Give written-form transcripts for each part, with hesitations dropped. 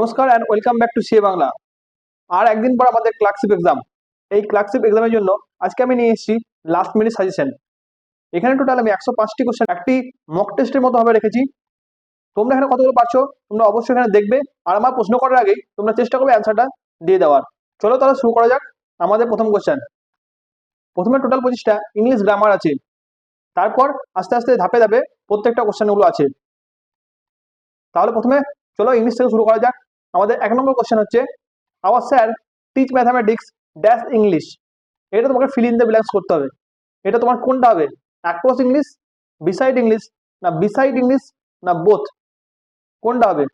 নমস্কার and welcome back to CA Bangla. আর একদিন পর আমাদের ক্লার্কশিপ এক্সাম। এই ক্লার্কশিপ এক্সামের জন্য আজকে আমি নিয়ে এসেছি লাস্ট মিনিট সাজেশন। এখানে টোটাল আমি 105টি কোশ্চেন একটি মক টেস্টের মতো ভাবে রেখেছি। তোমরা এখানে কতগুলো পারছো তোমরা অবশ্যই এখানে দেখবে, আর আমার প্রশ্ন করার আগেই তোমরা চেষ্টা করবে অ্যান্সারটা দিয়ে দেওয়ার। চলো তাহলে শুরু করা যাক। আমাদের প্রথম কোশ্চেন, প্রথমে টোটাল 25টা ইংলিশ গ্রামার আছে, তারপর আস্তে আস্তে ধাপে ধাপে প্রত্যেকটা কোশ্চেনগুলো আছে। তাহলে প্রথমে চলো ইংলিশ থেকে শুরু করা যাক। আমাদের 1 নম্বর কোশ্চেন হচ্ছে, our sir teach mathematics dash English. এটা তোমাকে ফিল ইন দ্য ব্ল্যাঙ্কস করতে হবে। এটা তোমার কোনটা হবে? অ্যাক্রস ইংলিশ, বিসাইড ইংলিশ, না বিসাইড ইংলিশ, না বোথ? কোনটা হবে?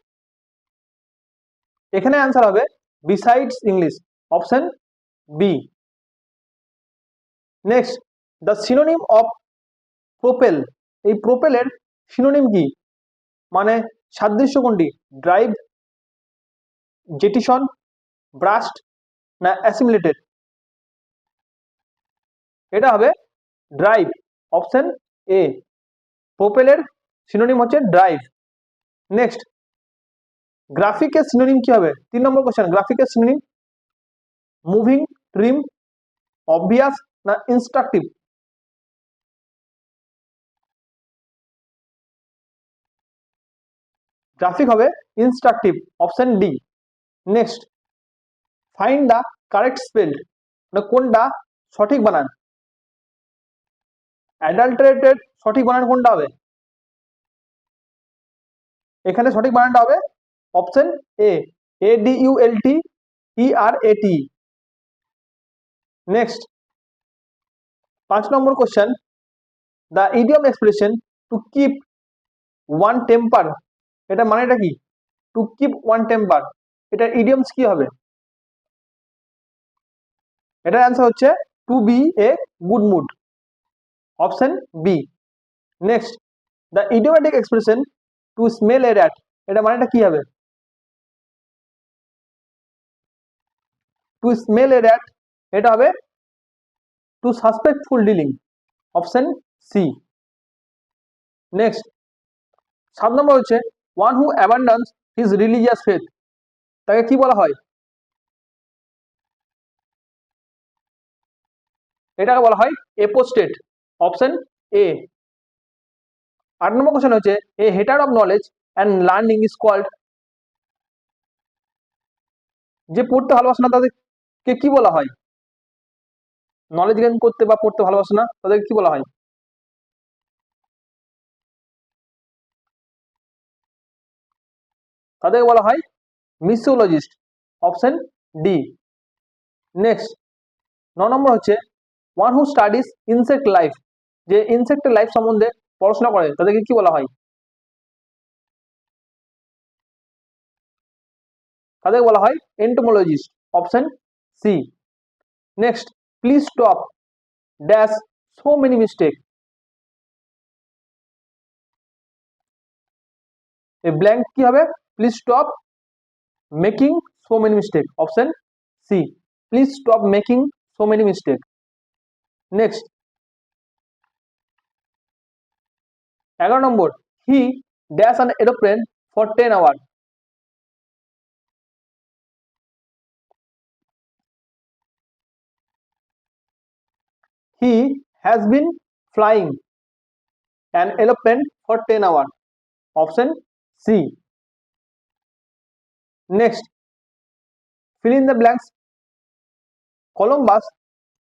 এখানে অ্যান্সার হবে besides English, option B. Next, the synonym of propel. এই প্রোপেলের সিনোনিম কি, মানে সাদৃশ্য কোনটি? ড্রাইভ, জেটিসন, ব্রাস্ট, না অ্যাসিমিলেটেড? এটা হবে ড্রাইভ, অপশন এ। প্রোপেলের সিনোনিম হচ্ছে ড্রাইভ। নেক্সট, গ্রাফিকের সিনোনিম কি হবে? 3 নম্বর কোশ্চেন, গ্রাফিকের সিনোনিম মুভিং, ট্রিম, অবভিয়াস, না ইনস্ট্রাকটিভ? গ্রাফিক হবে instructive, option D. Next, find the correct spell, মানে কোনটা সঠিক বানান? অ্যাডাল্টারেটেড সঠিক বানান কোনটা হবে? এখানে সঠিক বানানটা হবে option A, ADULTERAT। Next, 5 number question, the idiom expression to keep one temper, এটা মানেটা কি? টু কিপ ওয়ান টেম্পার, এটা ইডিয়মস কি হবে? এটার অ্যান্সার হচ্ছে to be a good mood, option B. Next, the idiomatic expression to smell a rat, এটা মানেটা কি হবে? টু স্মেল এ র্যাট, এটা হবে to suspectful dealing, option C. Next, 7 নম্বর হচ্ছে, one who abandons his religious faith, তাকে কি বলা হয়? এটাকে বলা হয় এপোস্টেট, অপশন এ। 8 নম্বর কোশ্চেন হচ্ছে, a hater of knowledge and learning is called, যে পড়তে ভালোবাসে না তাদেরকে কি বলা হয়? নলেজ গেইন করতে বা পড়তে ভালোবাসে না তাদেরকে কি বলা হয়? তাদেরকে বলা হয় মিসোলজিস্ট, অপশন ডি। নেক্সট, 9 নম্বর হচ্ছে, ওয়ান হু স্টাডিজ ইনসেক্ট লাইফ, যে ইনসেক্টের লাইফ সম্বন্ধে পড়াশোনা করে তাদেরকে কি বলা হয়? তাদেরকে বলা হয় entomologist, option C. Next, please stop dash so many mistake, এই ব্ল্যাঙ্ক কি হবে? Please stop making so many mistake, option C. Please stop making so many mistake. Next, 11 নম্বর, he dash an aeroplane for 10 hour, he has been flying an aeroplane for 10 hour, option C. Next, fill in the blanks. Columbus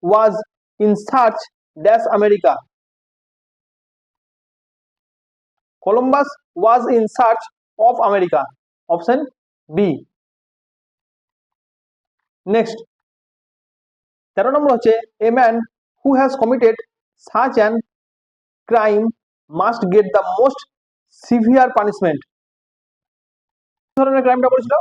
was in search dash America. Columbus was in search of America, option B. Next, 13 নম্বর হচ্ছে, a man who has committed such an crime must get the most severe punishment. কি ধরনের ক্রাইমটা করেছিল?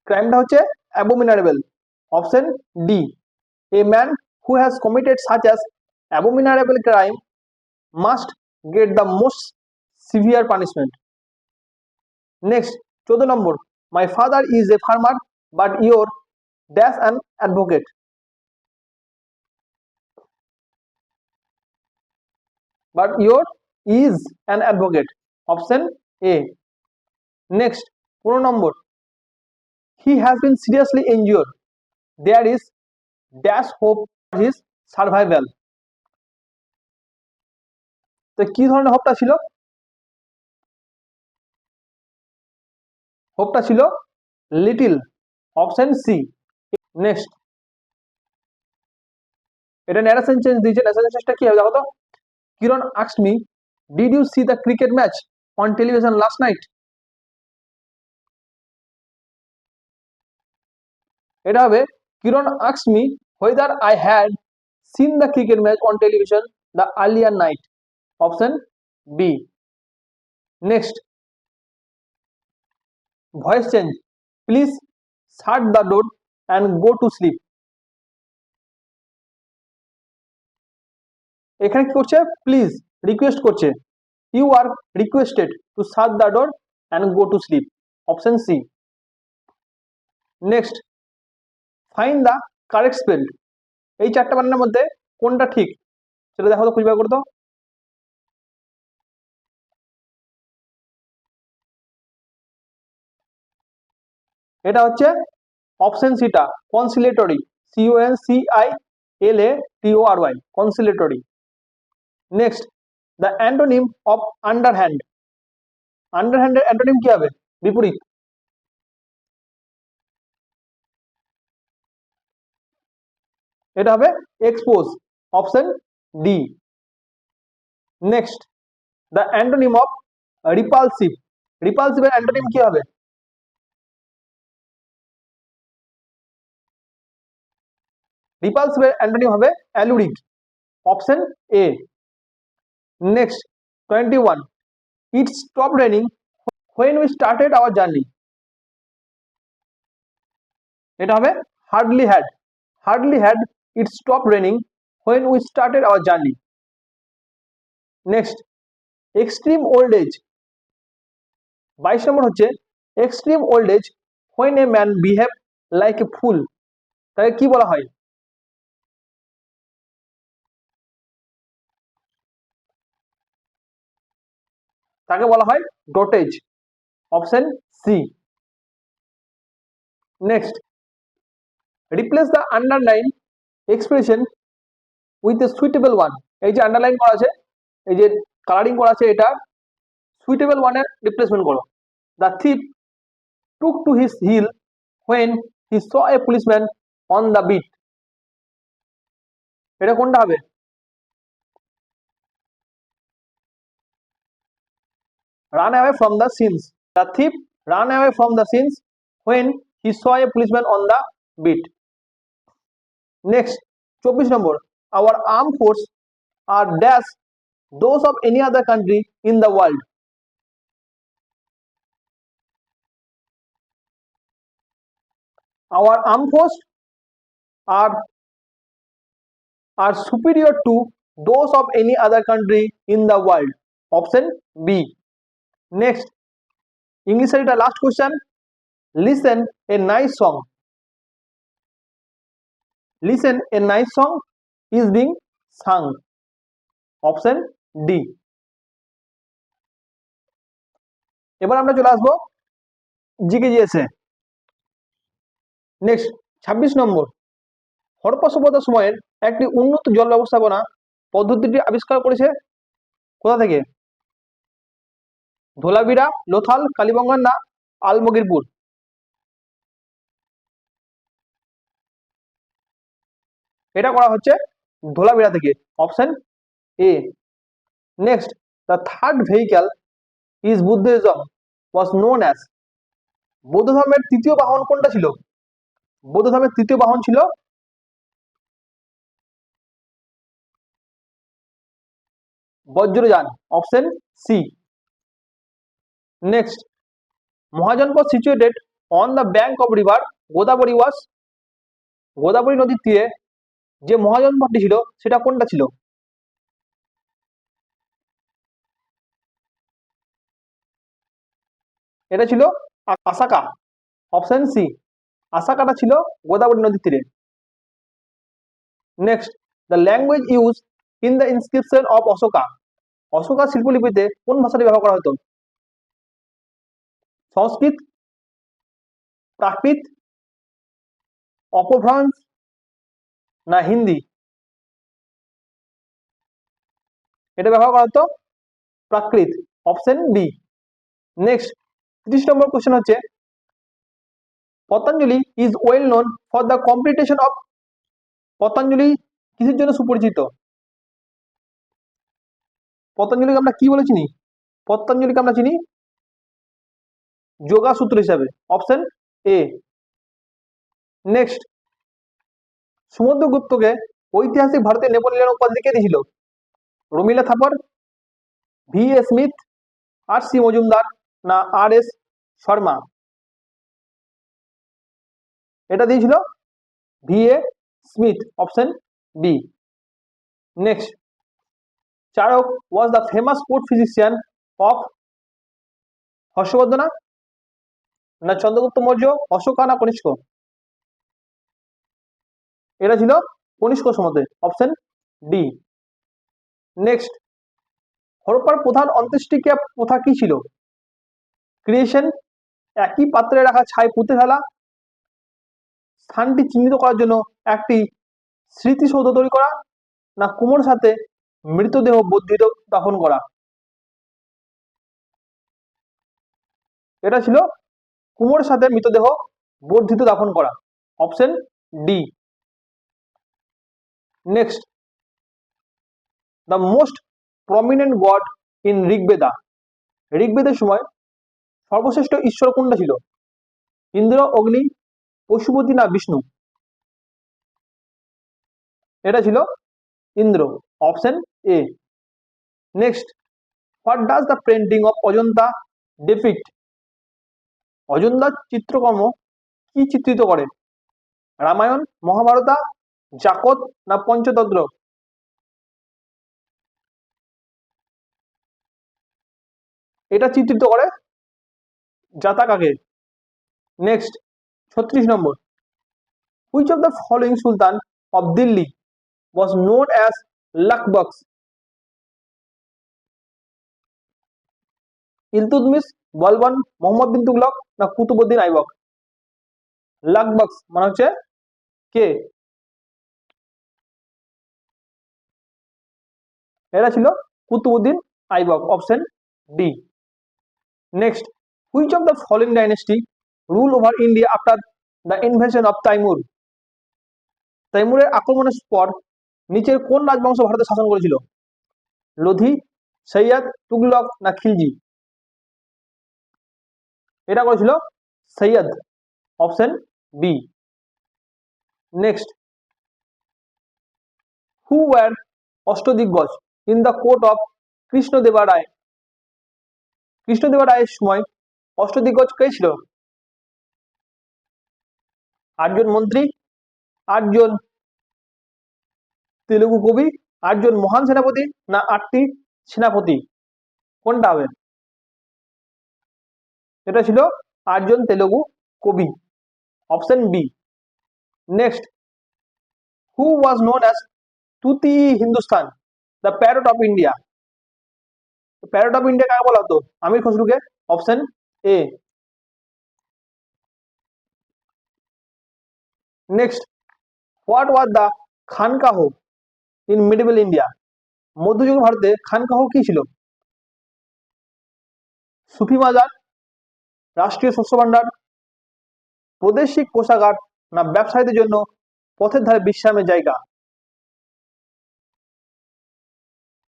ক্রাইমটা হচ্ছে অ্যাবোমিনেবল, option D. a man who has committed such as abominable crime must get the most severe punishment. Next, 14 number, my father is a farmer but your dash an advocate. But your is an advocate, option A. Next 15 নম্বর, he has been seriously injured, there is dash hope for his survival. তো কি ধরনের হোপটা ছিল? হোপটা ছিল little, option C. Next, এটা narration change দিয়েছে, ন্যারেশন চেঞ্জটা কি হবে দেখো তো। Kiran asked me, did you see the cricket match on television last night? এটা হবে Kiran asked me whether I had seen the cricket match on television the earlier night, option B. Next, voice change, please shut the door and go to sleep. এখানে কি করছে? Please request করছে, you are requested to shut the door and go to sleep, option C. Next, find the correct spell, এই চারটা বানানের মধ্যে কোনটা ঠিক সেটা দেখো তো, খুঁজে বার করো তো। এটা হচ্ছে অপশন সিটা, conciliatory, CONCILATORY, conciliatory. Next, the antonym of underhand, আন্ডারহ্যান্ডের অ্যান্টোনিম কি হবে? বিপরীত। এটা হবে expose, option D. Next, the antonym of repulsive, রিপালসিভের অ্যান্টোনিম কি হবে? রিপালসিভের অ্যান্টোনিম হবে alluring, option A. Next 21, it stop raining when we started our journey, এটা হবে hardly had, hardly had it stopped raining when we started our journey. Next, extreme old age, 22 নম্বর হচ্ছে extreme old age when a man behave like a fool, তাকে কি বলা হয়? তাকে বলা হয় dotage, option C. Next, replace the underline expression with a suitable one, এই যে আন্ডারলাইন করা আছে, এই যে কালারিং করা আছে, এটা সুইটেবল ওয়ানের রিপ্লেসমেন্ট করো। The thief took to his heel when he saw a policeman on the beat, এটা কোনটা হবে? run away from the scenes, the thief ran away from the scenes when he saw a policeman on the beat. Next 24 number, our armed force are dash those of any other country in the world, our armed force are superior to those of any other country in the world, option B. Next, English এর এটা last question, listen a nice song, listen a nice song is being sung, option D. এবার আমরা চলে আসবো GK জিএসে। Next 26 নম্বর, হরপ্পা সভ্যতার সময়ের একটি উন্নত জল ব্যবস্থাপনা পদ্ধতিটি আবিষ্কার করেছে কোথা থেকে? ধোলাবিরা, লোথাল, কালীবঙ্গান না আলমগীরপুর? এটা করা হচ্ছে ধোলাবিরা থেকে, option A. Next, the third vehicle is Buddhism was known as, বৌদ্ধ ধর্মের তৃতীয় বাহন কোনটা ছিল? বৌদ্ধ ধর্মের তৃতীয় বাহন ছিল Vajrayana, option C. Next, Mahajanapada situated on the bank of river Godavari was, Godavari নদীর তীরে যে মহাজনপদটি ছিল সেটা কোনটা ছিল? এটা ছিল আসাকা, অপশন সি। আসাকাটা ছিল গোদাবরী নদীর তীরে। Next, the language use in the inscription of Ashoka, Ashoka শিল্পলিপিতে কোন ভাষাটি ব্যবহার করা হতো? সংস্কৃত, প্রাকৃত, অপভ্রংশ না হিন্দি? এটা ব্যবহার করা হতো প্রাকৃত, অপশন বি। নেক্সট 30 নম্বর কোশ্চেন হচ্ছে Patanjali is well known for the competition of. Patanjali কিসের জন্য সুপরিচিত? পতঞ্জলিকে আমরা কি বলে চিনি? পতঞ্জলিকে আমরা চিনি যোগা সূত্র হিসাবে, অপশন এ। নেক্সট সমুদ্রগুপ্তকে ঐতিহাসিক ভারতের নেপোলিয়ন উপাধি কে দিয়েছিল? Romila Thapar, V A Smith, R C Majumdar না আর এস শর্মা? এটা দিয়েছিল V A Smith, option B. Next Charaka was the famous court physician of Harshavardhana না চন্দ্রগুপ্ত মৌর্য, অশোকা না কনিষ্ক? এটা ছিল কনিষ্ক সম্বন্ধে, অপশন ডি। নেক্সট হরপ্পার প্রধান অন্ত্যেষ্টিক্রিয়া প্রথা কি ছিল? ক্রিয়েশন, একই পাত্রে রাখা ছাই পুঁতে ফেলা, স্থানটি চিহ্নিত করার জন্য একটি স্মৃতিসৌধ তৈরি করা না কুমোর সাথে মৃতদেহ বর্ধিত দাফন করা? এটা ছিল কুমোর সাথে মৃতদেহ বর্ধিত দাফন করা, option D. Next the most prominent god in Rigveda. ঋগ্বেদের সময় সর্বশ্রেষ্ঠ ঈশ্বর কোনটা ছিল? ইন্দ্র, অগ্নি, পশুপতি না বিষ্ণু? এটা ছিল Indra, option A. Next what does the painting of Ajanta depict? অজন্তার চিত্রকর্ম কি চিত্রিত করে? রামায়ণ, মহাভারতা, জাকত না পঞ্চতন্ত্র? এটা চিত্রিত করে জাতাকাকে। নেক্সট 36 নম্বর which of the following sultan of Delhi was known as Lakhbaksh? Iltutmish, Balban, Mohammad bin Tughlaq না কুতুবউদ্দিন আইবক? লাকবক্স মানে হচ্ছে কে? এটা ছিল Qutubuddin Aibak, option D. Next which of the following dynasty rule over India after the invasion of Timur? তাইমুরের আক্রমণের পর নিচের কোন রাজবংশ ভারতে শাসন করেছিল? লোধি, সৈয়দ, তুগলক না খিলজি? এটা করেছিল Sayyid, option B. Next who were Ashtadiggaja in the court of Krishnadeva Raya? Krishnadeva রায়ের সময় অষ্টদিগ্গজ কে ছিল? 8 জন মন্ত্রী, 8 জন তেলুগু কবি, 8 জন মহান সেনাপতি না 8টি সেনাপতি? কোনটা হবে? এটা ছিল 8 জন তেলুগু কবি, option B. Next who was known as Tuti Hindustan the parrot of India? Parrot of India কাকে বলা হতো? আমির খসরুকে, option A. Next what was the khanqah in medieval India? মধ্যযুগীয় ভারতে খানকাহ কি ছিল? সুফি মাজার, রাষ্ট্রীয় শস্য ভাণ্ডার, প্রাদেশিক কোষাগার না ব্যবসায়ীদের জন্য পথের ধারে বিশ্রামের জায়গা?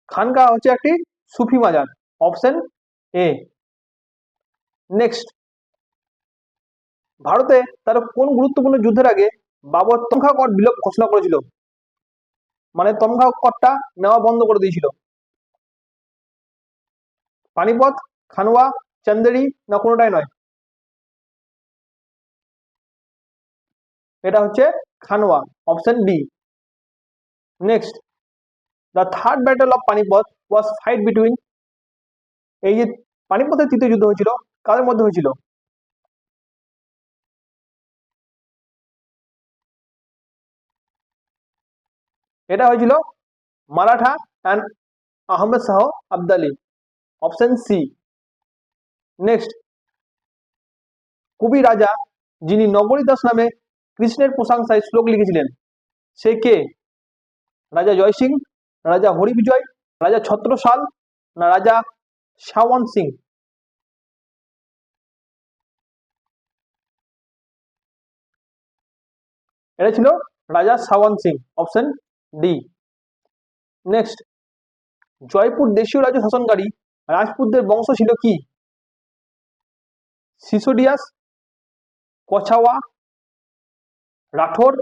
খানকা হচ্ছে একটি সুফি মাজার, অপশন এ। নেক্সট ভারতে তার কোন গুরুত্বপূর্ণ যুদ্ধের আগে বাবর তমঘা কর বিলোপ ঘোষণা করেছিল? মানে তমঘা করটা নেওয়া বন্ধ করে দিয়েছিল। পানিপথ, খানুয়া, চন্দেরি না কোনোটাই নয়? এটা হচ্ছে Khanwa, option B. Next the third battle of Panipat was fight between. এই যে পানিপথের তৃতীয় যুদ্ধ হয়েছিল কাদের মধ্যে হয়েছিল? এটা হয়েছিল Maratha and Ahmad Shah Abdali, option C. Next কবি রাজা যিনি নগরী দাস নামে কৃষ্ণের প্রশংসায় শ্লোক লিখেছিলেন সে কে? রাজা জয় সিং, রাজা হরি বিজয়, রাজা ছত্রসাল, না রাজা শাওয়ান সিং? এটা ছিল Raja Sawan Singh, option D. Next, Jaipur দেশীয় রাজ্য শাসনকারী রাজপুতদের বংশ ছিল কি? সিসোডিয়াস, কছাওয়া, রাঠোর,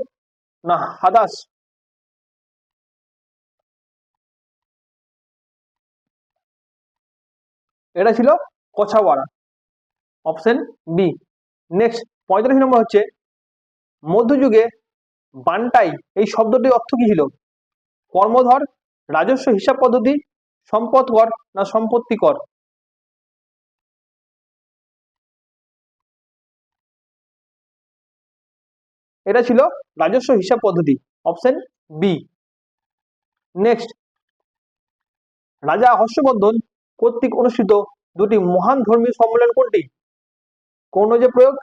না হাদাস? এটা ছিল কছাওয়ারা, অপশন বি। নেক্সট 45 নম্বর হচ্ছে, মধ্যযুগে বান্টাই এই শব্দটির অর্থ কি ছিল? কর্মধর, রাজস্ব হিসাব পদ্ধতি, সম্পদ কর, না সম্পত্তি কর? এটা ছিল রাজস্ব হিসাব পদ্ধতি, অপশন বি। নেক্সট, রাজা হর্ষবর্ধন কর্তৃক অনুষ্ঠিত দুটি মহান ধর্মীয় সম্মেলন কোনটি? কৌনজ প্রয়োগ,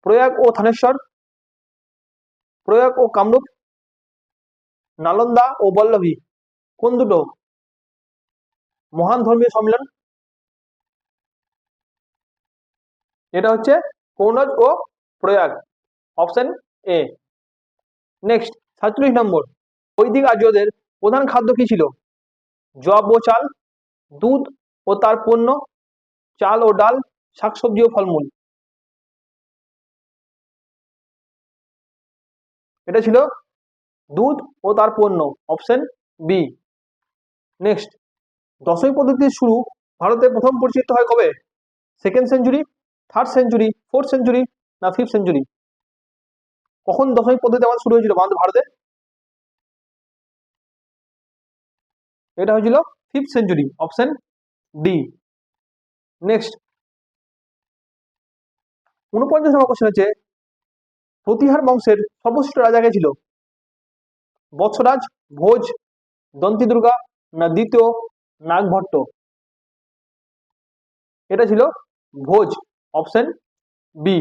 প্রয়াগ ও থানেশ্বর, প্রয়াগ ও কামরূপ, নালন্দা ও বল্লভী? কোন দুটো মহান ধর্মীয় সম্মেলন? এটা হচ্ছে কৌনজ ও প্রয়াগ, অপশন এ। নেক্সট 47 নম্বর, বৈদিক আর্যদের প্রধান খাদ্য কি ছিল? জব ও চাল, দুধ ও তার পণ্য, চাল ও ডাল, শাকসবজি ও ফলমূল? এটা ছিল দুধ ও তার পণ্য, অপশন বি। নেক্সট, দশমী পদ্ধতির শুরু ভারতে প্রথম পরিচিত হয় কবে? Second century, third century, fourth century, না ফিফথ সেঞ্চুরি? কখন দশমিক পদ্ধতি আমাদের শুরু হয়েছিল আমাদের ভারতে? এটা হয়েছিল fifth century, option D. Next 49 নম্বর কোশ্চেন হচ্ছে, প্রতিহার বংশের সর্বশ্রেষ্ঠ রাজা কে ছিল? বৎসরাজ, ভোজ, দন্তি দুর্গা, না দ্বিতীয় নাগভট্ট? এটা ছিল ভোজ, অপশন বি।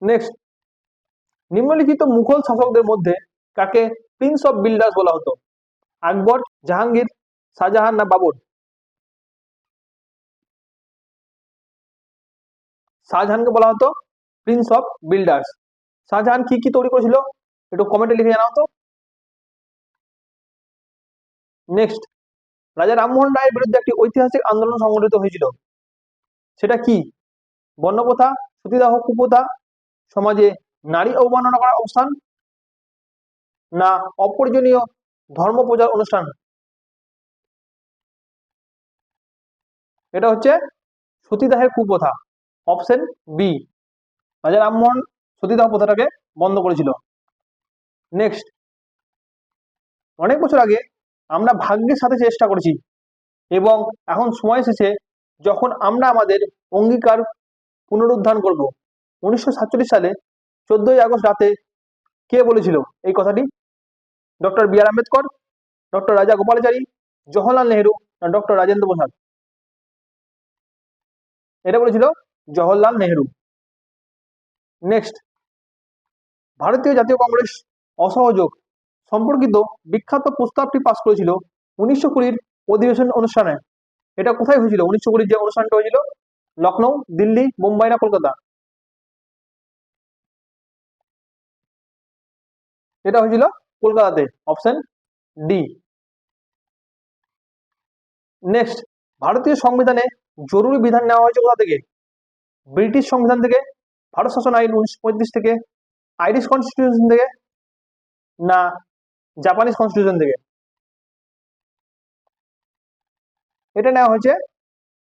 নেক্সট, নিম্নলিখিত মুঘল শাসকদের মধ্যে কাকে প্রিন্স অফ বিল্ডার্স বলা হতো? আকবর, জাহাঙ্গীর, শাহজাহান, না বাবর? শাহজাহানকে বলা হতো প্রিন্স অফ বিল্ডার্স। শাহজাহান কি কি তৈরি করেছিল একটু কমেন্টে লিখে জানাও তো। নেক্সট, রাজা রামমোহন রায়ের বিরুদ্ধে একটি ঐতিহাসিক আন্দোলন সংগঠিত হয়েছিল, সেটা কি? বর্ণপ্রথা, সতীদাহ কুপ্রথা, সমাজে নারী অবমাননা করার অবস্থান, না অপ্রয়োজনীয় ধর্ম প্রচার অনুষ্ঠান? এটা হচ্ছে সতীদাহের কুপ্রথা, অপশন বি। রাজা রামমোহন সতীদাহ প্রথাটাকে বন্ধ করেছিল। নেক্সট, অনেক বছর আগে আমরা ভাগ্যের সাথে চেষ্টা করেছি এবং এখন সময় এসেছে যখন আমরা আমাদের অঙ্গীকার পুনরুদ্ধার করব। 1947 সালে 14ই আগস্ট রাতে কে বলেছিল এই কথাটি? ডক্টর বি আর আম্বেদকর, ডক্টর রাজা গোপালাচারী, জওহরলাল নেহেরু, না ডক্টর রাজেন্দ্র প্রসাদ? এটা বলেছিল জওহরলাল নেহেরু। নেক্সট, ভারতীয় জাতীয় কংগ্রেস অসহযোগ সম্পর্কিত বিখ্যাত প্রস্তাবটি পাস করেছিল 1920 অধিবেশন অনুষ্ঠানে। এটা কোথায় হয়েছিল? 1920 যে অনুষ্ঠানটা হয়েছিল, লখনৌ, দিল্লি, মুম্বাই, না কলকাতা? এটা হয়েছিল কলকাতাতে, অপশন ডি। নেক্সট, ভারতীয় সংবিধানে জরুরি বিধান নেওয়া হয়েছে কোথা থেকে? ব্রিটিশ সংবিধান থেকে, ভারত শাসন আইন 1935 থেকে, আইরিশ কনস্টিটিউশন থেকে, না জাপানিজ কনস্টিটিউশন থেকে? এটা নেওয়া হয়েছে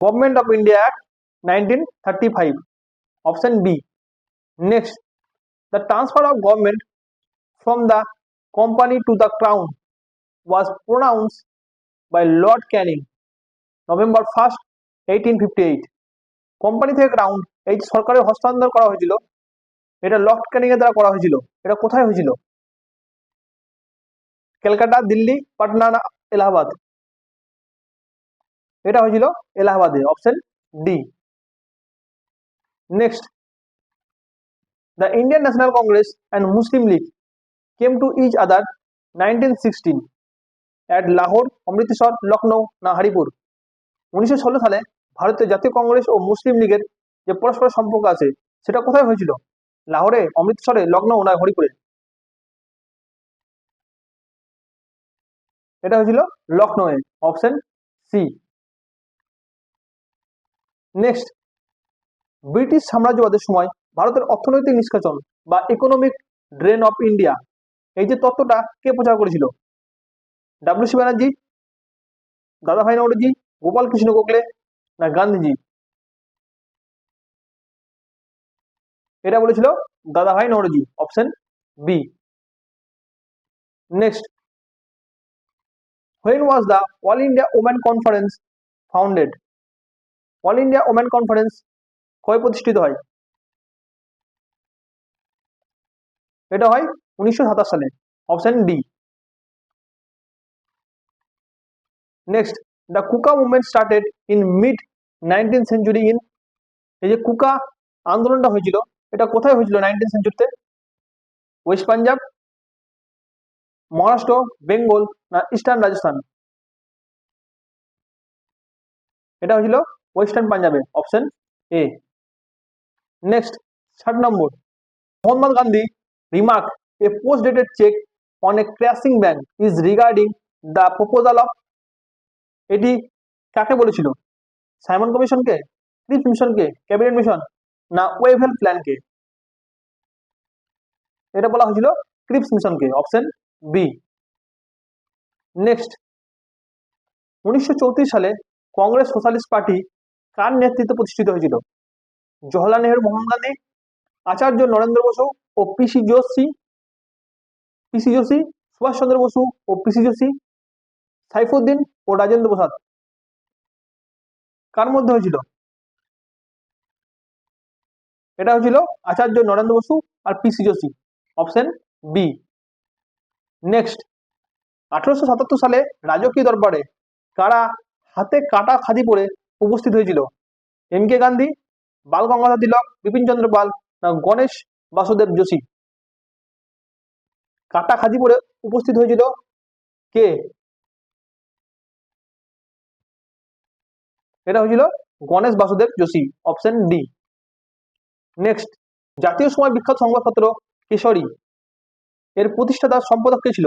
government of India act 1935, option B. Next, the transfer of government from the company to the crown was pronounced by Lord Canning, November 1st, 1858. Company থেকে ক্রাউন এই যে সরকারের হস্তান্তর করা হয়েছিল, এটা লর্ড ক্যানিং এর দ্বারা করা হয়েছিল। এটা কোথায় হয়েছিল? ক্যালকাটা, দিল্লি, পাটনা, না এলাহাবাদ? এটা হয়েছিল এলাহাবাদে, option D. Next, the Indian National Congress and Muslim League came to each other 1916 at Lahore, Amritsar, Lucknow না হরিপুর। 1916 সালে ভারতের জাতীয় কংগ্রেস ও মুসলিম লীগের যে পরস্পর সম্পর্ক আছে সেটা কোথায় হয়েছিল? লাহোরে, অমৃতসরে, লখনৌ না হরিপুরে? এটা হয়েছিল লখনৌয়ে, অপশন সি। নেক্সট, ব্রিটিশ সাম্রাজ্যবাদের সময় ভারতের অর্থনৈতিক নিষ্কাশন বা ইকোনমিক ড্রেন অফ ইন্ডিয়া, এই যে তত্ত্বটা কে প্রচার করেছিল? ডাব্লিউ সি ব্যানার্জি, দাদাভাই নওরোজি, গোপাল কৃষ্ণ গোখলে না গান্ধীজি? এটা বলেছিল Dadabhai Naoroji, option B. Next, when was the all india women conference founded? All India women conference কবে প্রতিষ্ঠিত হয়? এটা হয় 1927 সালে, option D. Next, the Kuka movement started in mid 19th century in, এই যে কুকা আন্দোলনটা হয়েছিল এটা কোথায় হয়েছিল 19th সেঞ্চুরিতে? ওয়েস্ট পাঞ্জাব, মহারাষ্ট্র, বেঙ্গল না ইস্টার্ন রাজস্থান? এটা হয়েছিল ওয়েস্টার্ন পাঞ্জাবে, অপশন এ। নেক্সট, 60 নম্বর, Mohammad Gandhi remark a post dated check on a crashing bank is regarding the proposal of, এটি কাকে বলেছিল? সাইমন কমিশনকে, ক্রিপস মিশনকে, ক্যাবিনেট মিশন না ওয়েভেল প্ল্যানকে? এটা বলা হয়েছিল ক্রিপস মিশনকে, অপশন বি। নেক্সট, 1934 সালে কংগ্রেস সোশ্যালিস্ট পার্টি কার নেতৃত্বে প্রতিষ্ঠিত হয়েছিল? জওহরলাল নেহরু, মোহাম্মদ গান্ধী, আচার্য নরেন্দ্র বসু ও পিসি যোশী, সুভাষচন্দ্র বসু ও পিসি যোশী, সাইফুদ্দিন ও রাজেন্দ্র প্রসাদ? কার মধ্যে হয়েছিল? এটা হয়েছিল আচার্য নরেন্দ্র বসু আর পিসি যোশী, অপশন বি। নেক্সট, 1877 সালে রাজকীয় দরবারে কারা হাতে কাটা খাদি পরে উপস্থিত হয়েছিল? এম কে গান্ধী, বাল গঙ্গাধর তিলক, বিপিন চন্দ্র পাল না গণেশ বাসুদেব যোশী? কাটা খাদি পরে উপস্থিত হয়েছিল কে? এটা হয়েছিল Ganesh Vasudev Joshi, option D. Next, জাতীয় সময় বিখ্যাত সংবাদপত্র কেশরী এর প্রতিষ্ঠাতা সম্পাদক কে ছিল?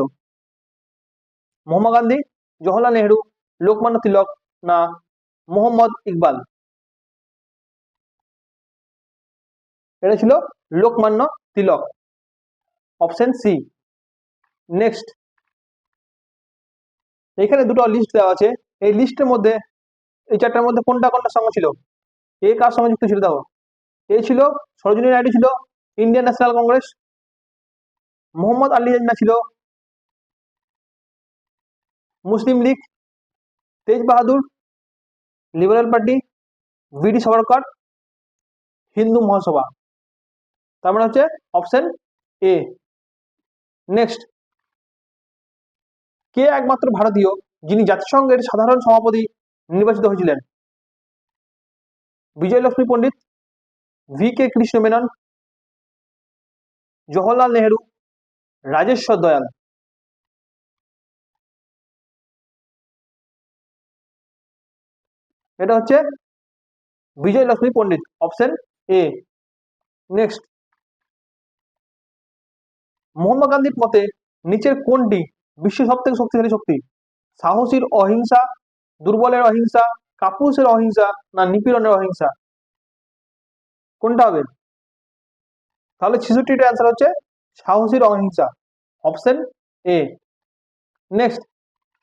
মহাত্মা গান্ধী, জওহরলাল নেহরু, লোকমান্য তিলক না মোহাম্মদ ইকবাল? এটা ছিল Lokmanya Tilak, option C. Next, এখানে দুটো লিস্ট দেওয়া আছে, এই লিস্টের মধ্যে এই চারটার মধ্যে কোনটা কোনটার সঙ্গে ছিল? এ কার সঙ্গে যুক্ত ছিল? দেখো, এ ছিল সরোজিনী নাইডু, ছিল Indian National Congress. Mohammad Ali Jinnah ছিল Muslim League. Tej Bahadur liberal party. V D Savarkar Hindu Mahasabha. তার মানে হচ্ছে অপশন এ। নেক্সট, কে একমাত্র ভারতীয় যিনি জাতিসংঘের সাধারণ সভাপতি নির্বাচিত হয়েছিলেন? বিজয়লক্ষ্মী পণ্ডিত, ভি কে কৃষ্ণ মেনন, জওহরলাল নেহরু, রাজেশ্বর দয়াল? এটা হচ্ছে বিজয়লক্ষ্মী পণ্ডিত, অপশন এ। নেক্সট, মহাত্মা গান্ধীর মতে নিচের কোনটি বিশ্বের সব থেকে শক্তিশালী শক্তি? সাহসীর অহিংসা, দুর্বলের অহিংসা, কাপুরুষের অহিংসা না নিপীড়নের অহিংসা? কোনটা হবে? তাহলে 66টা অ্যান্সার হচ্ছে সাহসীর অহিংসা, অপশন এ। নেক্সট,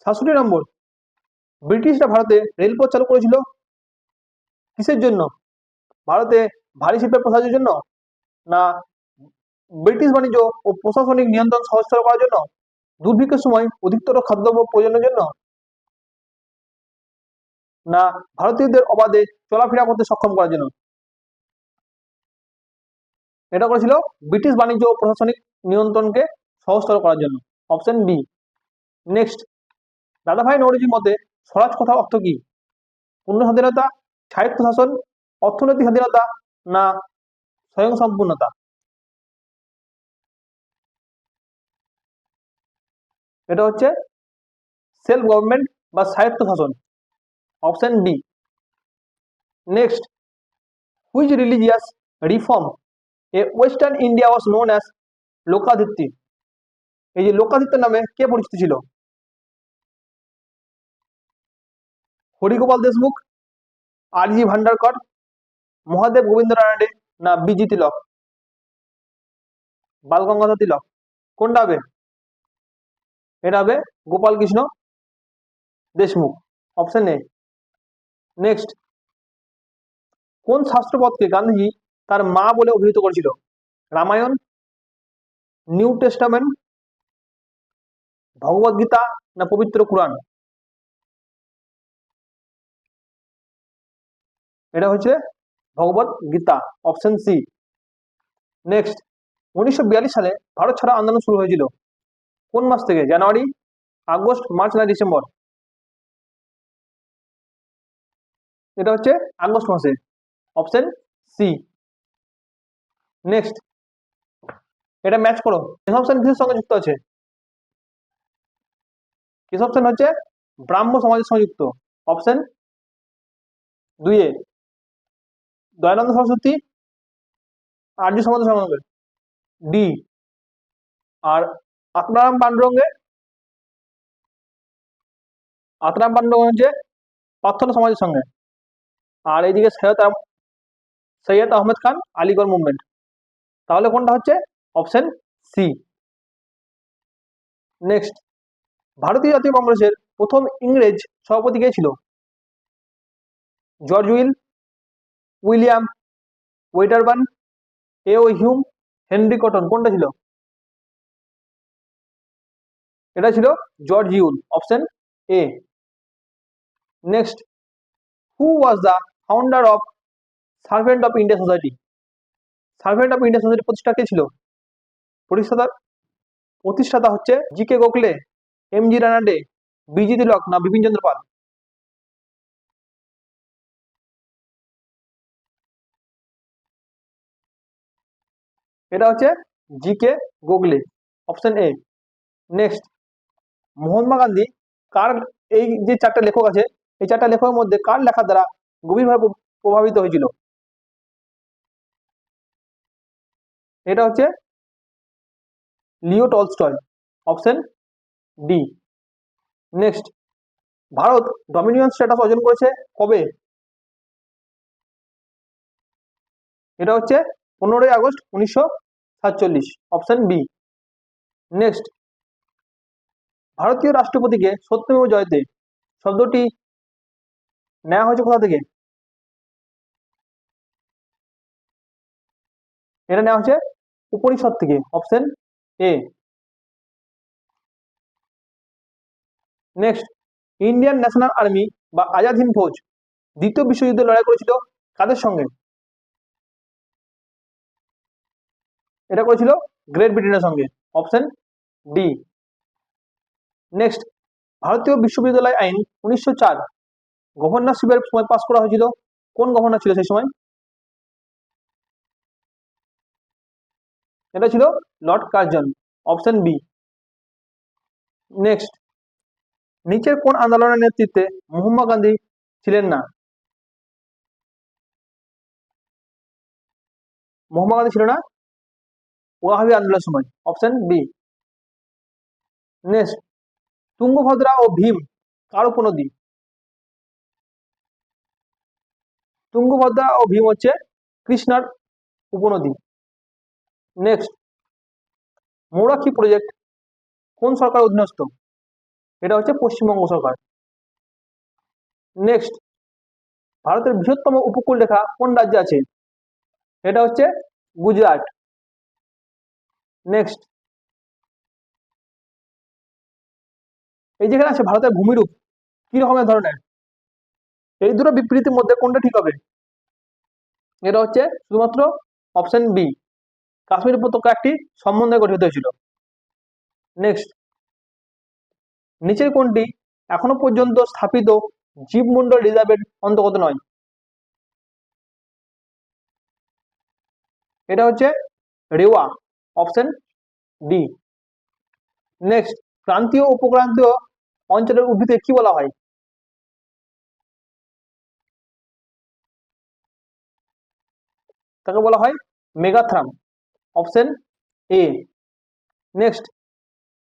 67 নম্বর, ব্রিটিশরা ভারতে রেলপথ চালু করেছিল কিসের জন্য? ভারতে ভারী শিল্পের প্রসারের জন্য না ব্রিটিশ বাণিজ্য ও প্রশাসনিক নিয়ন্ত্রণ সহজতর করার জন্য, দুর্ভিক্ষের সময় অধিকতর খাদ্যদ্রব্য প্রয়োজনের জন্য না ভারতীয়দের অবাধে চলাফেরা করতে সক্ষম করার জন্য? এটা করেছিল ব্রিটিশ বাণিজ্য ও প্রশাসনিক নিয়ন্ত্রণকে সহজতর করার জন্য, অপশন বি। নেক্সট, দাদাভাই নওরোজির মতে স্বরাজ কথার অর্থ কি? পূর্ণ স্বাধীনতা, স্বায়ত্তশাসন, অর্থনৈতিক স্বাধীনতা না স্বয়ংসম্পূর্ণতা? এটা হচ্ছে সেলফ গভর্নমেন্ট বা স্বায়ত্তশাসন, option B. Next, which religious reform a western India was known as Lokaditya? এই যে লোকাদিত্য নামে কে পরিচিত ছিল? হরিগোপাল দেশমুখ, আর.জি. ভান্ডারকর, মহাদেব গোবিন্দ রানাডে না বি.জি. তিলক? বালগঙ্গাধর তিলক। কোনটা হবে? এটা হবে Gopal Krishna Deshmukh, option A. Next, কোন শাস্ত্রপদকে গান্ধীজি তার মা বলে অভিহিত করেছিল? রামায়ণ, নিউ টেস্টামেন্ট, ভগবদ গীতা না পবিত্র কোরআন? এটা হচ্ছে ভগবদ গীতা, অপশন সি। নেক্সট, 1942 সালে ভারত ছাড়ো আন্দোলন শুরু হয়েছিল কোন মাস থেকে? জানুয়ারি, আগস্ট, মার্চ না ডিসেম্বর? এটা হচ্ছে আগস্ট মাসে, অপশন সি। নেক্সট, এটা ম্যাচ করো, অপশন কিসের সঙ্গে যুক্ত আছে? কিস অপশন হচ্ছে ব্রাহ্ম সমাজের সঙ্গে যুক্ত, অপশন দুইয়ে দয়ানন্দ সরস্বতী, আর্য সমাজ সঙ্গে, ডি। আর আত্মারাম পাণ্ডুরঙ্গে, আত্মারাম পাণ্ডুরঙ্গ হচ্ছে প্রার্থনা সমাজের সঙ্গে। আর এইদিকে সৈয়দ আহমেদ খান আলিগড় মুভমেন্ট। তাহলে কোনটা হচ্ছে? Option C. নেক্সট, ভারতীয় জাতীয় কংগ্রেসের প্রথম ইংরেজ সভাপতি কে ছিল? George William Wedderburn, A O. Hume, Henry Cotton? কোনটা ছিল? এটা ছিল George Yule, option A. Next, who was the founder of servant of India society? Servant of India society প্রতিষ্ঠা কে ছিল? প্রতিষ্ঠাতা প্রতিষ্ঠাতা হচ্ছে জি.কে. গোখলে, এম.জি. রানাডে, বি.জি. তিলক না বিপিন চন্দ্র পাল? এটা হচ্ছে G K. Gokhale, option A. Next, Mahatma Gandhi কার, এই যে চারটা লেখক আছে এই চারটা লেখকের মধ্যে কার লেখার দ্বারা গভীরভাবে প্রভাবিত হয়েছিল? এটা হচ্ছে Leo Tolstoy, option D. Next, Bharat dominion status অর্জন করেছে কবে? এটা হচ্ছে 15ই আগস্ট 1947, অপশন বি। নেক্সট, ভারতীয় রাষ্ট্রপতিকে সত্যমেব জয়তে শব্দটি নেওয়া হয়েছে কোথা থেকে? এটা নেওয়া হচ্ছে উপনিষদ থেকে, option A. Next, Indian national army বা আজাদ হিন্দ ফৌজ দ্বিতীয় বিশ্বযুদ্ধে লড়াই করেছিল কাদের সঙ্গে? এটা করেছিল গ্রেট ব্রিটেনের সঙ্গে, অপশন ডি। নেক্সট, ভারতীয় বিশ্ববিদ্যালয় আইন 1904 গভর্নরশিপের সময় পাস করা হয়েছিল কোন গভর্নর ছিল সেই সময়? এটা ছিল Lord Curzon, option B. Next, নিচের কোন আন্দোলনের নেতৃত্বে মহাত্মা গান্ধী ছিলেন না? মহাত্মা গান্ধী ছিল না ওয়াহাবি আন্দোলনের সময়, অপশন বি। নেক্সট, তুঙ্গভদ্রা ও ভীম কার উপনদী? তুঙ্গভদ্রা ও ভীম হচ্ছে কৃষ্ণার উপনদী। নেক্সট, মৌরাক্ষী প্রজেক্ট কোন সরকার অধীনস্থ? এটা হচ্ছে পশ্চিমবঙ্গ সরকার। নেক্সট, ভারতের বৃহত্তম উপকূল রেখা কোন রাজ্যে আছে? এটা হচ্ছে গুজরাট। নেক্সট, এই যেখানে আছে ভারতের ভূমিরূপ কি রকমের ধরনের? এই দুটো বিবৃতির মধ্যে কোনটা ঠিক হবে? এটা হচ্ছে শুধুমাত্র অপশন বি, কাশ্মীর উপত্যকা একটি সম্বন্ধে গঠিত হয়েছিল। নেক্সট, নিচের কোনটি এখনো পর্যন্ত স্থাপিত জীবমন্ডল রিজার্ভের অন্তর্গত নয়? এটা হচ্ছে রেওয়া, অপশন ডি। নেক্সট, ক্রান্তীয় উপক্রান্তীয় অঞ্চলের উদ্ভিদকে কি বলা হয়? তাকে বলা হয় মেগাথ্রাম, অপশন এ। নেক্সট,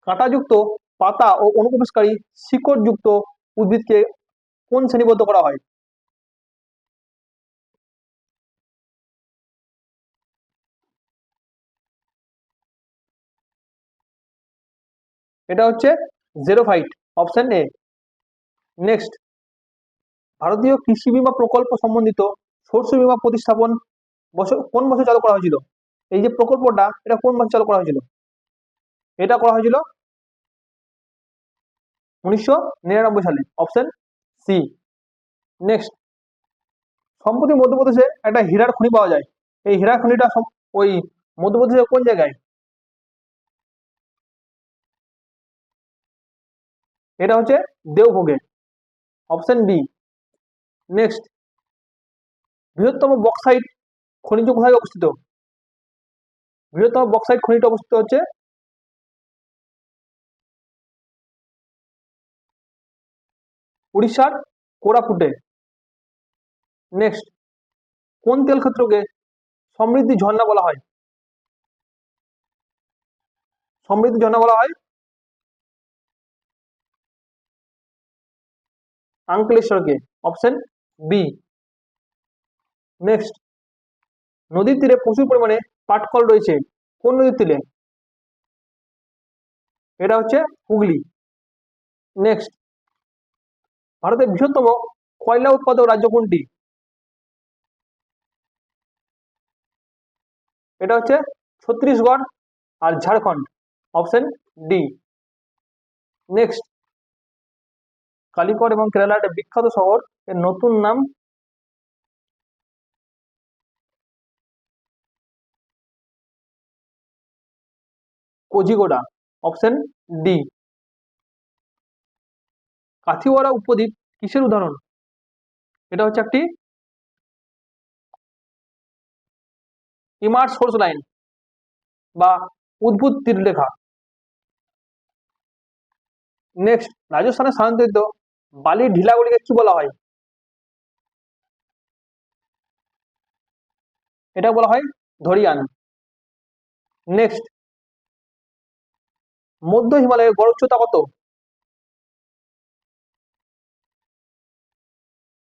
কাঁটাযুক্ত পাতা ও অনুপ্রবেশকারী শিকড়যুক্ত উদ্ভিদকে কোন শ্রেণীবদ্ধ করা হয়? এটা হচ্ছে জেরোফাইট, অপশন এ। নেক্সট, ভারতীয় কৃষি বীমা প্রকল্প সম্বন্ধিত শস্য বীমা প্রতিস্থাপন কোন বছর চালু করা হয়েছিল? এই যে প্রকল্পটা, এটা কোন বছর চালু করা হয়েছিল? এটা করা হয়েছিল 1999 সালে, অপশন সি। নেক্সট, সম্প্রতি মধ্যপ্রদেশে একটা হীরার খনি পাওয়া যায়। এই হীরা খনিটা ওই মধ্যপ্রদেশের কোন জায়গায়? এটা হচ্ছে দেওভোগে, অপশন বি। নেক্সট, বৃহত্তম বক্সাইট খনিজ কোথায় অবস্থিত? বৃহত্তম বক্সাইট খনিটা অবস্থিত হচ্ছে উড়িষ্যার কোরাপুটে। নেক্সট, কোন তেল ক্ষেত্রকে সমৃদ্ধি ঝর্ণা বলা হয়? সমৃদ্ধি ঝর্ণা বলা হয় আঙ্কলেশ্বরকে, অপশন বি। নেক্সট, নদীর তীরে প্রচুর পরিমাণে পাটকল রয়েছে, কোন নদীর তীরে? এটা হচ্ছে হুগলি। নেক্সট, ভারতের বৃহত্তম কয়লা উৎপাদক রাজ্য কোনটি? এটা হচ্ছে ছত্তিশগড় আর Jharkhand, option D. Next, Calicut এবং কেরালার একটা বিখ্যাত শহর, এর নতুন নাম? কোঝিকোডা, অপশন ডি। কাথিওয়ারা উপদ্বীপ কিসের উদাহরণ? এটা হচ্ছে একটি ইমার্স সোর্স লাইন বা উদ্ভূত তীররেখা। নেক্সট, রাজস্থানে স্থানান্তরিত বালির ঢিলাগুলিকে কি বলা হয়? এটা বলা হয় ধরিয়ান। নেক্সট, মধ্য হিমালয়ের গড় উচ্চতা কত?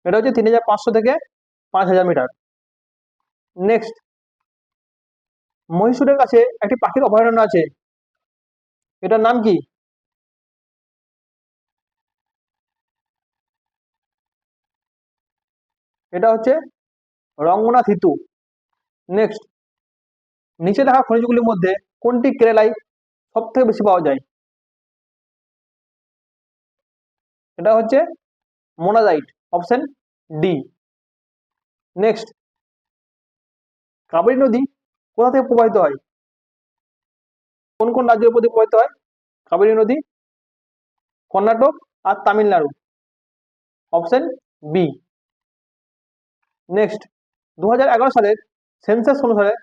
এটা হচ্ছে 3500 থেকে 5000 মিটার। নেক্সট, মহীশূরের কাছে একটি পাখির অভয়ারণ্য আছে, এটার নাম কি? এটা হচ্ছে রঙ্গনাথ হিতু। নেক্সট, নিচে দেখা খনিজগুলির মধ্যে কোনটি কেরালায় সব থেকে বেশি পাওয়া যায়? এটা হচ্ছে monazite, option D. Next, Kaveri নদী কোথা থেকে প্রবাহিত হয়? কোন কোন রাজ্যের উপর দিয়ে প্রবাহিত হয় কাবেরী নদী? কর্ণাটক আর তামিলনাড়ু, অপশন বি। নেক্সট, 2011 সালের সেন্সাস অনুসারে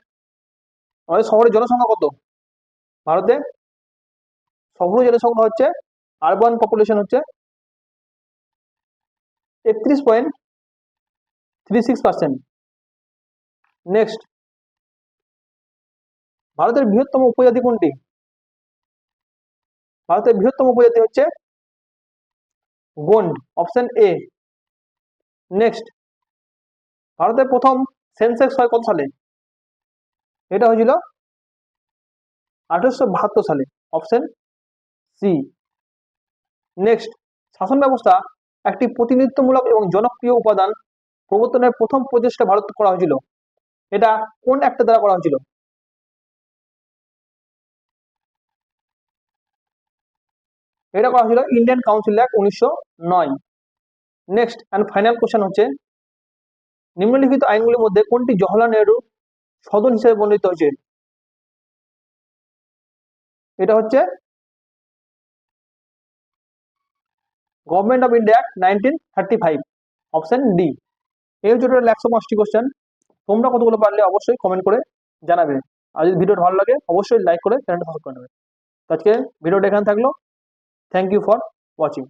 আমাদের শহরের জনসংখ্যা কত? ভারতে শহুরে জনসংখ্যা হচ্ছে, আরবান পপুলেশন হচ্ছে 31.36%। নেক্সট, ভারতের বৃহত্তম উপজাতি কোনটি? ভারতের বৃহত্তম উপজাতি হচ্ছে গোন্ড, অপশন এ। নেক্সট, ভারতের প্রথম সেন্সেক্স হয় কত সালে? এটা হয়েছিল 1872 সালে, অপশন সি। নেক্সট, শাসন ব্যবস্থা একটি প্রতিনিধিত্বমূলক এবং জনপ্রিয় উপাদান প্রবর্তনের প্রথম প্রচেষ্টা ভারত করা হয়েছিল, এটা কোন একটা দ্বারা করা হয়েছিল? এটা করা হয়েছিল Indian council act 1909। Next and final question হচ্ছে, নিম্নলিখিত আইনগুলির মধ্যে কোনটি জওহরলাল নেহরু সদন হিসেবে বর্ণিত হয়েছে? এটা হচ্ছে government of India act 1935, option D. এই হচ্ছে টোটাল 105টি কোশ্চেন। তোমরা কতগুলো পারলে অবশ্যই কমেন্ট করে জানাবে। আর যদি ভিডিওটা ভালো লাগে অবশ্যই লাইক করে চ্যানেলটা সাবস্ক্রাইব করে নেবে। তো আজকে ভিডিওটা এখানে থাকলো। Thank you for watching.